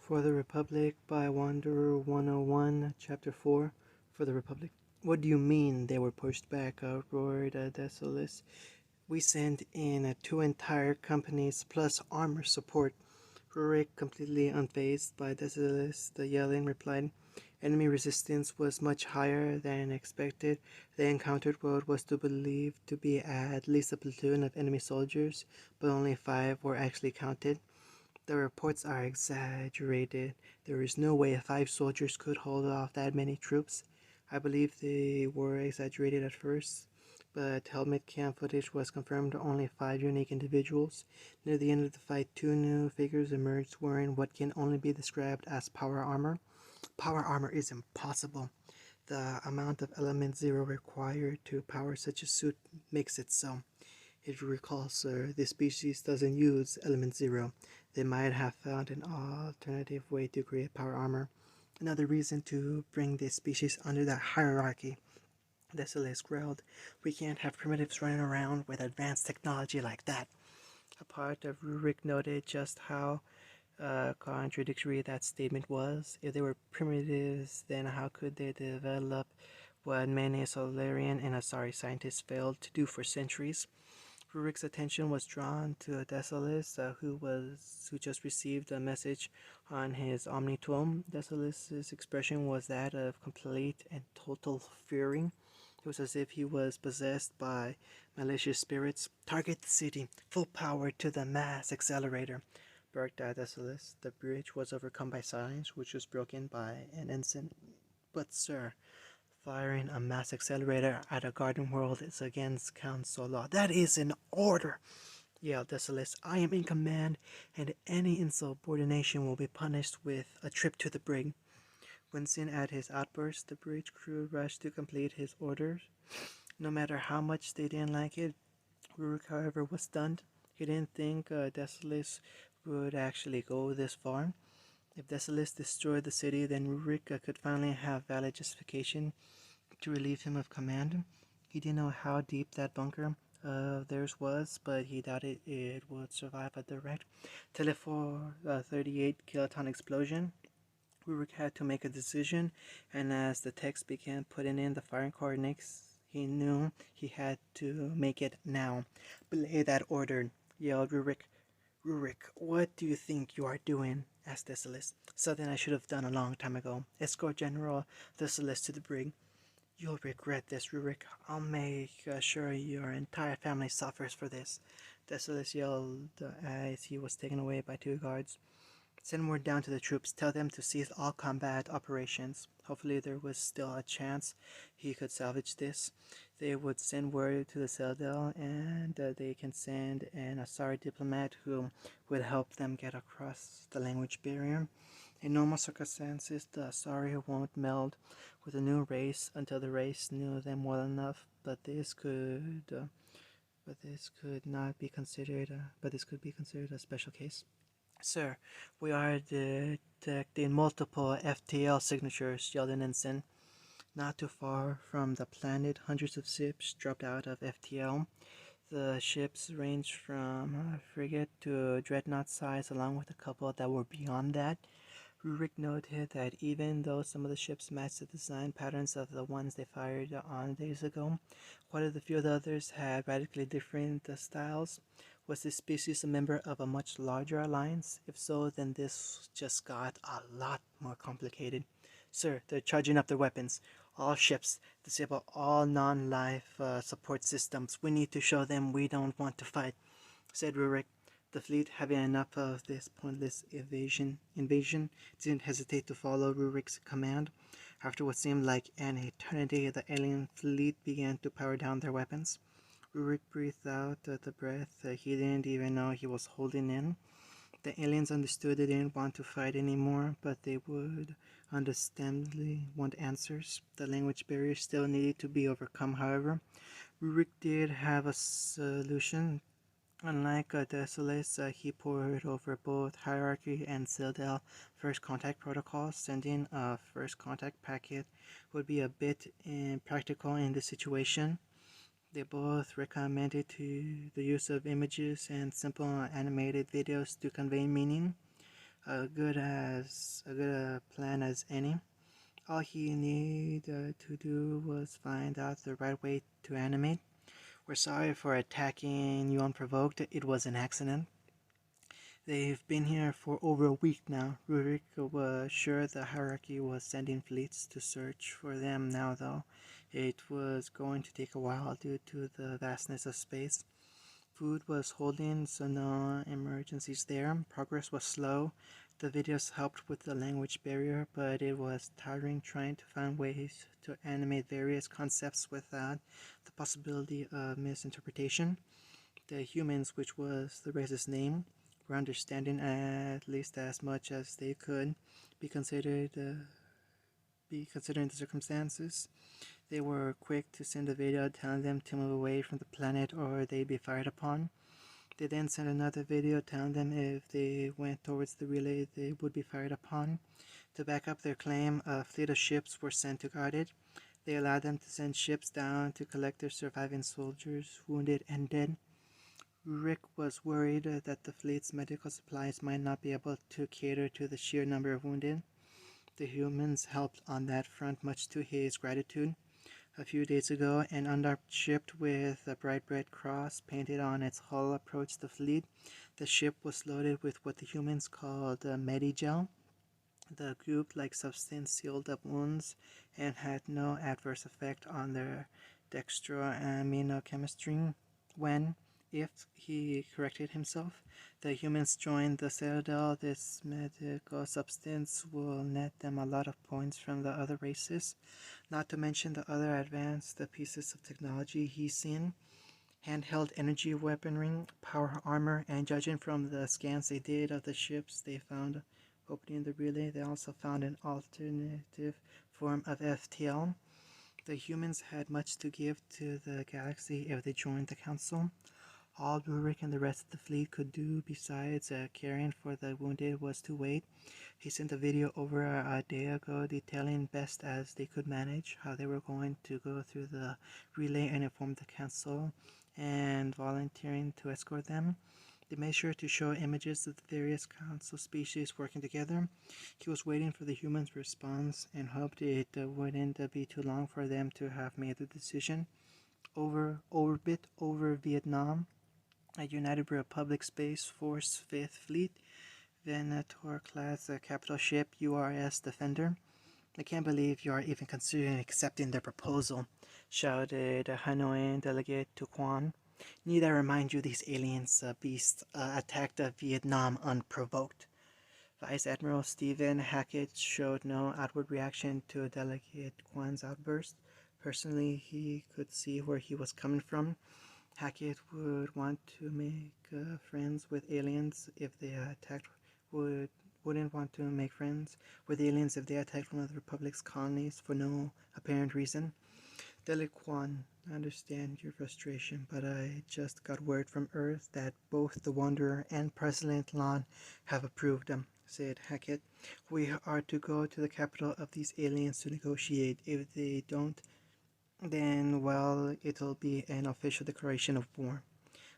For the Republic by Wanderer 101, Chapter 4. For the Republic. What do you mean they were pushed back? Roared Decilis. We sent in 2 entire companies plus armor support. Rurik, completely unfazed by Decilis, the yelling, replied, enemy resistance was much higher than expected. They encountered what was to believe to be at least a platoon of enemy soldiers, but only 5 were actually counted. The reports are exaggerated. There is no way 5 soldiers could hold off that many troops. I believe they were exaggerated at first, but helmet cam footage was confirmed only 5 unique individuals. Near the end of the fight, 2 new figures emerged wearing what can only be described as power armor. Power armor is impossible. The amount of element 0 required to power such a suit makes it so. If you recall, sir, this species doesn't use element 0. They might have found an alternative way to create power armor. Another reason to bring this species under that hierarchy. Decilis growled. We can't have primitives running around with advanced technology like that. A part of Rurik noted just how contradictory that statement was. If they were primitives, then how could they develop what many Solarian and Asari scientists failed to do for centuries? Rurik's attention was drawn to Decilis, who just received a message on his Omnitome. Decilis' expression was that of complete and total fury. It was as if he was possessed by malicious spirits. Target the city, full power to the mass accelerator, barked at Decilis. The bridge was overcome by silence, which was broken by an ensign. But, sir, firing a mass accelerator at a garden world is against council law. That is an order, yelled Decilis. I am in command, and any insubordination will be punished with a trip to the brig. Wincing at his outburst, the bridge crew rushed to complete his orders. No matter how much they didn't like it, Rurik, however, was stunned. He didn't think Decilis would actually go this far. If Decilis destroyed the city, then Rurik could finally have valid justification to relieve him of command. He didn't know how deep that bunker of theirs was, but he doubted it would survive a direct 38 kiloton explosion. Rurik had to make a decision, and as the text began putting in the firing coordinates, he knew he had to make it now. Belay that order, yelled Rurik. Rurik, what do you think you are doing? Asked Decilis. Something I should have done a long time ago. Escort General Decilis to the brig. You'll regret this, Rurik. I'll make sure your entire family suffers for this. Decilis yelled as he was taken away by 2 guards. Send word down to the troops. Tell them to cease all combat operations. Hopefully there was still a chance he could salvage this. They would send word to the Citadel, and they can send an Asari diplomat who would help them get across the language barrier. In normal circumstances, the Asari won't meld with a new race until the race knew them well enough. But this could be considered a special case. Sir, we are detecting multiple FTL signatures, yelled an ensign. Not too far from the planet, hundreds of ships dropped out of FTL. The ships ranged from a frigate to a dreadnought size, along with a couple that were beyond that. Rurik noted that even though some of the ships matched the design patterns of the ones they fired on days ago, quite a few of the others had radically different styles. Was this species a member of a much larger alliance? If so, then this just got a lot more complicated. Sir, they're charging up their weapons. All ships, disable all non-life support systems. We need to show them we don't want to fight, said Rurik. The fleet, having enough of this pointless invasion, didn't hesitate to follow Rurik's command. After what seemed like an eternity, the alien fleet began to power down their weapons. Rurik breathed out the breath he didn't even know he was holding in. The aliens understood they didn't want to fight anymore, but they would understandably want answers. The language barrier still needed to be overcome, however. Rurik did have a solution. Unlike Decilis, he pored over both hierarchy and Citadel first contact protocols. Sending a first contact packet would be a bit impractical in this situation. They both recommended the use of images and simple animated videos to convey meaning. a good plan as any. All he needed to do was find out the right way to animate. We're sorry for attacking you unprovoked. It was an accident. They've been here for over a week now. Rurik was sure the hierarchy was sending fleets to search for them now, though. It was going to take a while due to the vastness of space. Food was holding, so no emergencies there. Progress was slow. The videos helped with the language barrier, but it was tiring trying to find ways to animate various concepts without the possibility of misinterpretation. The humans, which was the race's name, were understanding at least as much as they could be considered be considering the circumstances. They were quick to send a video telling them to move away from the planet or they'd be fired upon. They then sent another video telling them if they went towards the relay they would be fired upon. To back up their claim, a fleet of ships were sent to guard it. They allowed them to send ships down to collect their surviving soldiers, wounded and dead. Rick was worried that the fleet's medical supplies might not be able to cater to the sheer number of wounded. The humans helped on that front, much to his gratitude. A few days ago, an undocked ship with a bright red cross painted on its hull approached the fleet. The ship was loaded with what the humans called Medigel. The goop-like substance sealed up wounds and had no adverse effect on their dextroaminochemistry. When, if he corrected himself, the humans joined the Citadel, this medical substance will net them a lot of points from the other races, not to mention the other advanced pieces of technology he's seen. Handheld energy weaponry, power armor, and judging from the scans they did of the ships they found opening the relay, they also found an alternative form of FTL. The humans had much to give to the galaxy if they joined the Council. All Rurik and the rest of the fleet could do besides caring for the wounded was to wait. He sent a video over a day ago detailing best as they could manage how they were going to go through the relay and inform the Council and volunteering to escort them. They made sure to show images of the various council species working together. He was waiting for the humans' response and hoped it wouldn't be too long for them to have made the decision. Orbit over Vietnam, a United Republic Space Force 5th Fleet, Venator-class capital ship URS Defender. I can't believe you are even considering accepting their proposal, shouted Hanoi delegate to Quan. Need I remind you these aliens beasts attacked Vietnam unprovoked? Vice Admiral Stephen Hackett showed no outward reaction to Delegate Quan's outburst. Personally, he could see where he was coming from. Hackett would want to make friends with aliens if they attacked. Wouldn't want to make friends with aliens if they attacked one of the Republic's colonies for no apparent reason. Deliquan, I understand your frustration, but I just got word from Earth that both the Wanderer and President Lon have approved them, said Hackett. We are to go to the capital of these aliens to negotiate. If they don't, then, well, it'll be an official declaration of war.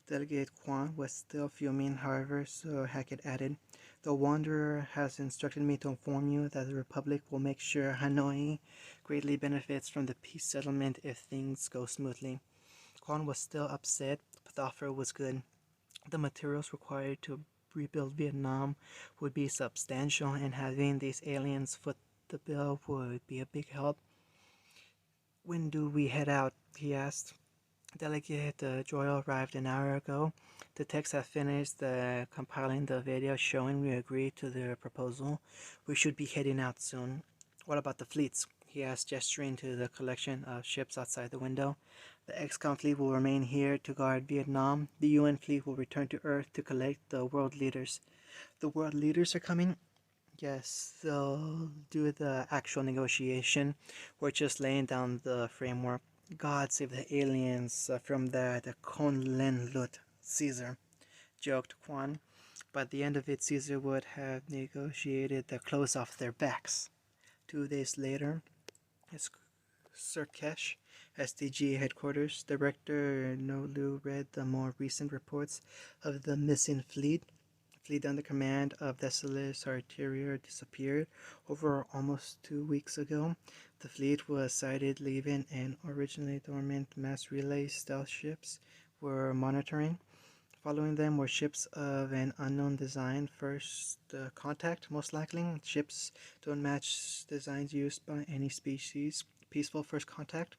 Delegate Quan was still fuming, however, so Hackett added, the Wanderer has instructed me to inform you that the Republic will make sure Hanoi greatly benefits from the peace settlement if things go smoothly. Quan was still upset, but the offer was good. The materials required to rebuild Vietnam would be substantial, and having these aliens foot the bill would be a big help. When do we head out? He asked. Delegate Joyle arrived an hour ago. The techs have finished compiling the video showing we agreed to their proposal. We should be heading out soon. What about the fleets? He asked, gesturing to the collection of ships outside the window. The XCOM fleet will remain here to guard Vietnam. The UN fleet will return to Earth to collect the world leaders. The world leaders are coming? Yes, they'll do the actual negotiation. We're just laying down the framework. God save the aliens from that Kon Len Lut, Caesar, joked Quan. By the end of it, Caesar would have negotiated the clothes off their backs. 2 days later, Sirkesh, SDG headquarters, Director Nolu read the more recent reports of the missing fleet. fleet under command of Thessalis Arterior disappeared over almost 2 weeks ago. The fleet was sighted leaving and originally dormant mass relay stealth ships were monitoring. Following them were ships of an unknown design. First contact, most likely. Ships don't match designs used by any species. Peaceful first contact,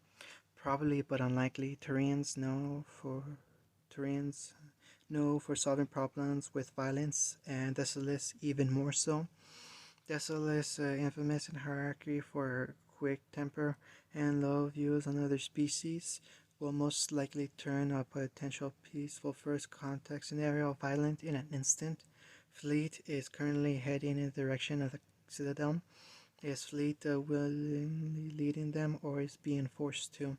probably but unlikely. Turians know for solving problems with violence, and Thessalis even more so. Thessalis, infamous in hierarchy for quick temper and low views on other species, will most likely turn a potential peaceful first contact scenario violent in an instant. Fleet is currently heading in the direction of the Citadel. Is Fleet willingly leading them, or is being forced to?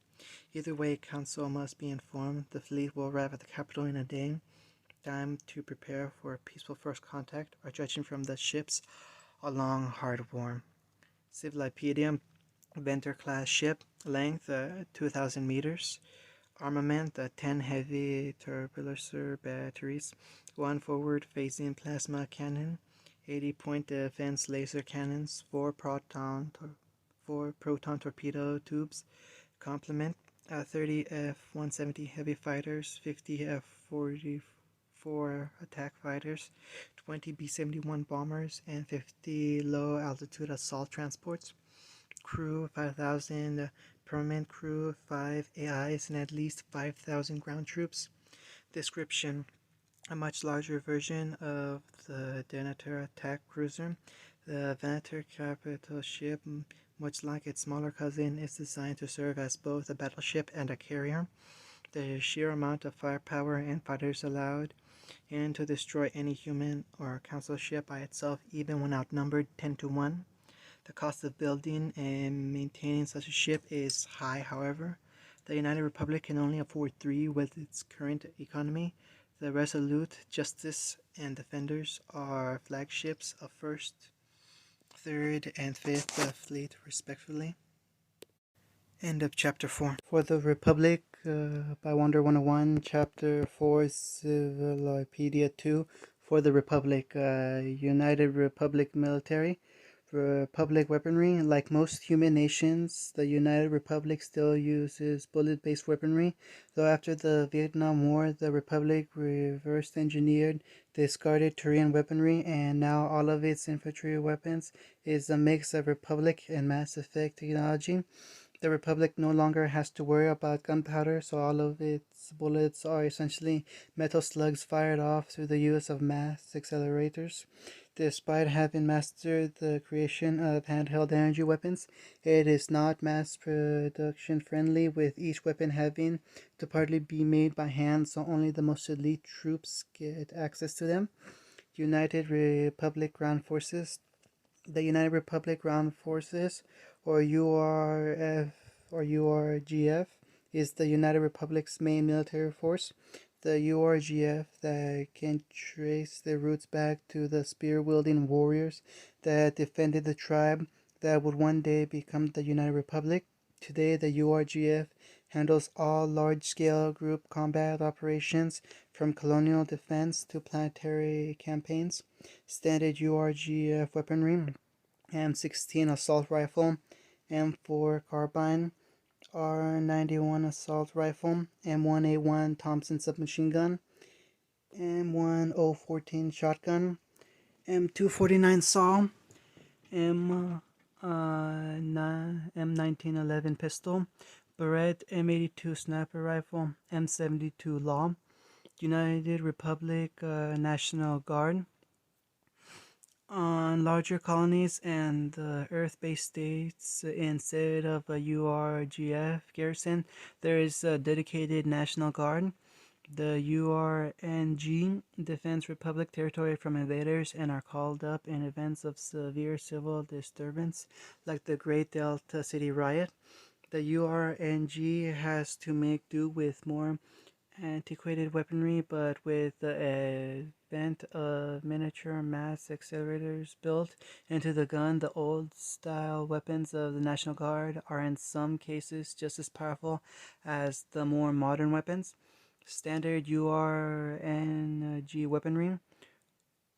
Either way, Council must be informed. The fleet will arrive at the capital in a day. Time to prepare for a peaceful first contact, or judging from the ships, a long, hard war. Civilipedium, Venter-class ship, length 2,000 meters. Armament 10 heavy turbulencer batteries, 1 forward-facing plasma cannon, 80-point defense laser cannons, 4 proton torpedo tubes, complement 30 F-170 heavy fighters, 50 F-44 attack fighters, 20 B-71 bombers, and 50 low-altitude assault transports. Crew 5,000 permanent crew, 5 AIs, and at least 5,000 ground troops. Description: a much larger version of the Denator attack cruiser. The Venator capital ship, much like its smaller cousin, is designed to serve as both a battleship and a carrier. The sheer amount of firepower and fighters allowed in to destroy any human or council ship by itself, even when outnumbered 10 to 1. The cost of building and maintaining such a ship is high, however. The United Republic can only afford 3 with its current economy. The Resolute, Justice, and Defenders are flagships of 1st, 3rd, and 5th Fleet, respectively. End of Chapter 4. For the Republic, by Wonder 101, Chapter 4, Civilopedia 2. For the Republic, United Republic Military. Republic weaponry. Like most human nations, the United Republic still uses bullet-based weaponry, though after the Vietnam War, the Republic reverse engineered discarded Turian weaponry, and now all of its infantry weapons is a mix of Republic and Mass Effect technology. The Republic no longer has to worry about gunpowder, so all of its bullets are essentially metal slugs fired off through the use of mass accelerators. Despite having mastered the creation of handheld energy weapons, it is not mass production friendly, with each weapon having to partly be made by hand, so only the most elite troops get access to them. United Republic Ground Forces. The United Republic Ground Forces, or URGF, is the United Republic's main military force. The URGF that can trace their roots back to the spear-wielding warriors that defended the tribe that would one day become the United Republic. Today, the URGF handles all large-scale group combat operations, from colonial defense to planetary campaigns. Standard URGF weaponry: M16 assault rifle, M4 carbine, R91 assault rifle, M1A1 Thompson submachine gun, M1014 shotgun, M249 saw, M1911 pistol, Barrett M82 sniper rifle, M72 law, United Republic National Guard. On larger colonies and Earth-based states, instead of a URGF garrison, there is a dedicated National Guard. The URNG defends Republic territory from invaders and are called up in events of severe civil disturbance, like the Great Delta City riot. The URNG has to make do with more antiquated weaponry, but with the advent of miniature mass accelerators built into the gun, the old-style weapons of the National Guard are in some cases just as powerful as the more modern weapons. Standard URNG weaponry: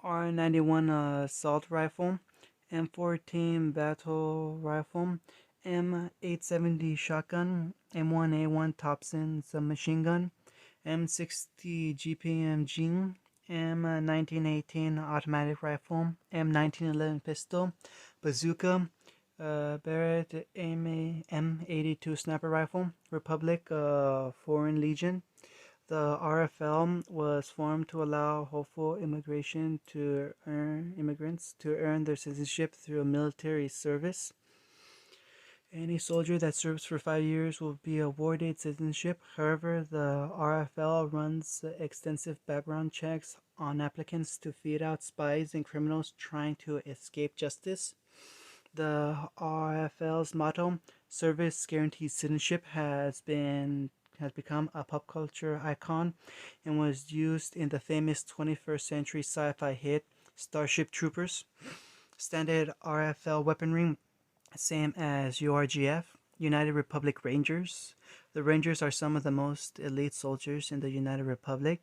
R91 assault rifle, M14 battle rifle, M870 shotgun, M1A1 Thompson submachine gun, M60 GPMG, M1918 automatic rifle, M1911 pistol, bazooka, Barrett M82 sniper rifle, Republic Foreign Legion. The RFL was formed to allow hopeful immigrants to earn their citizenship through military service. Any soldier that serves for 5 years will be awarded citizenship. However, the RFL runs extensive background checks on applicants to weed out spies and criminals trying to escape justice. The RFL's motto, "Service Guarantees Citizenship," has become a pop culture icon and was used in the famous 21st century sci-fi hit Starship Troopers. Standard RFL weaponry, same as URGF, United Republic Rangers. The Rangers are some of the most elite soldiers in the United Republic.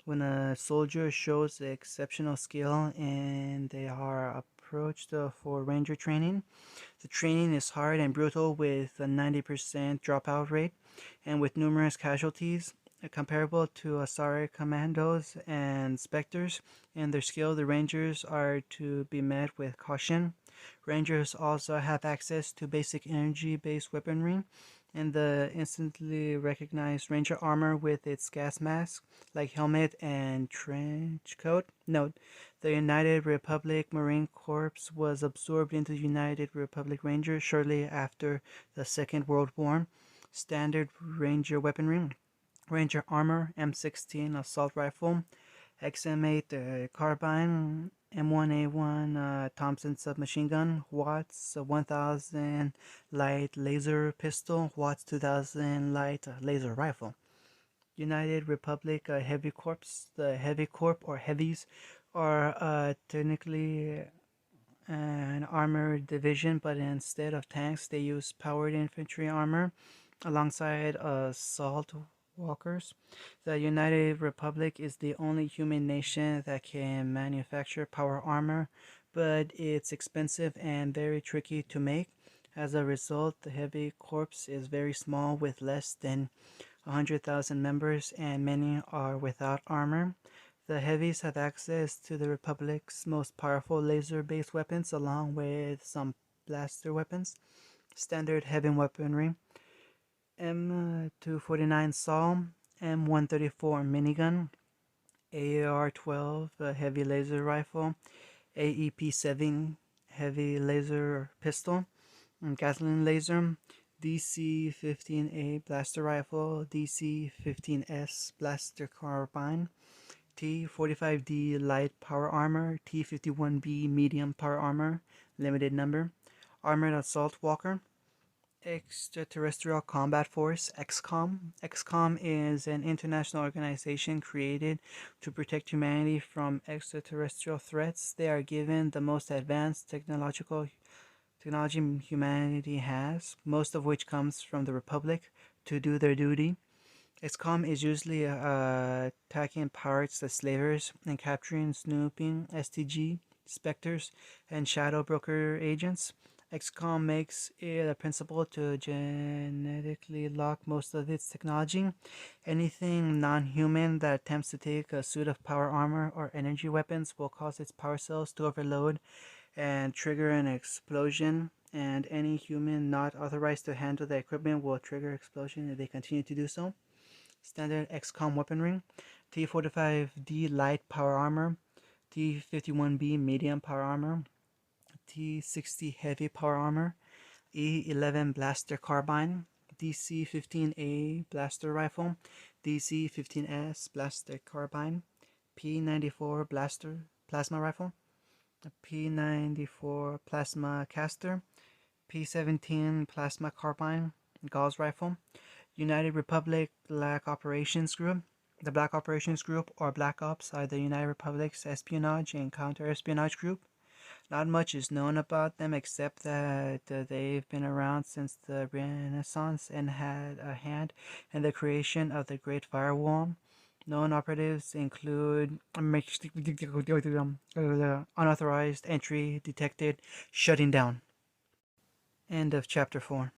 When a soldier shows exceptional skill and they are approached for Ranger training, the training is hard and brutal with a 90% dropout rate and with numerous casualties. Comparable to Asari commandos and specters, in their skill, the Rangers are to be met with caution. Rangers also have access to basic energy-based weaponry and the instantly recognized Ranger armor with its gas mask, like helmet and trench coat. Note, the United Republic Marine Corps was absorbed into the United Republic Rangers shortly after the Second World War. Standard Ranger weaponry, Ranger armor, M16 assault rifle, XM8 carbine, M1A1 Thompson submachine gun, Watts 1000 light laser pistol, Watts 2000 light laser rifle. United Republic Heavy Corps. The Heavy Corps or Heavies are technically an armored division, but instead of tanks, they use powered infantry armor alongside assault walkers. The United Republic is the only human nation that can manufacture power armor, but it's expensive and very tricky to make. As a result, the Heavy Corps is very small with less than 100,000 members, and many are without armor. The Heavies have access to the Republic's most powerful laser-based weapons along with some blaster weapons. Standard heavy weaponry, M249 SAW, M134 minigun, AR-12 heavy laser rifle, AEP-7 heavy laser pistol, gasoline laser, DC-15A blaster rifle, DC-15S blaster carbine, T-45D light power armor, T-51B medium power armor, limited number, armored assault walker, Extraterrestrial Combat Force, XCOM. XCOM is an international organization created to protect humanity from extraterrestrial threats. They are given the most advanced technology humanity has, most of which comes from the Republic, to do their duty. XCOM is usually attacking pirates as slavers and capturing snooping STG, specters, and shadow broker agents. XCOM makes it a principle to genetically lock most of its technology. Anything non-human that attempts to take a suit of power armor or energy weapons will cause its power cells to overload and trigger an explosion, and any human not authorized to handle the equipment will trigger explosion if they continue to do so. Standard XCOM weaponry, T-45D light power armor, T-51B medium power armor, T-60 heavy power armor, E-11 blaster carbine, DC-15A blaster rifle, DC-15S blaster carbine, P-94 blaster plasma rifle, P-94 plasma caster, P-17 plasma carbine, Gauss rifle, United Republic Black Operations Group. The Black Operations Group, or Black Ops, are the United Republic's espionage and counter-espionage group. Not much is known about them except that they've been around since the Renaissance and had a hand in the creation of the Great Firewall. Known operatives include unauthorized entry detected, shutting down. End of chapter 4.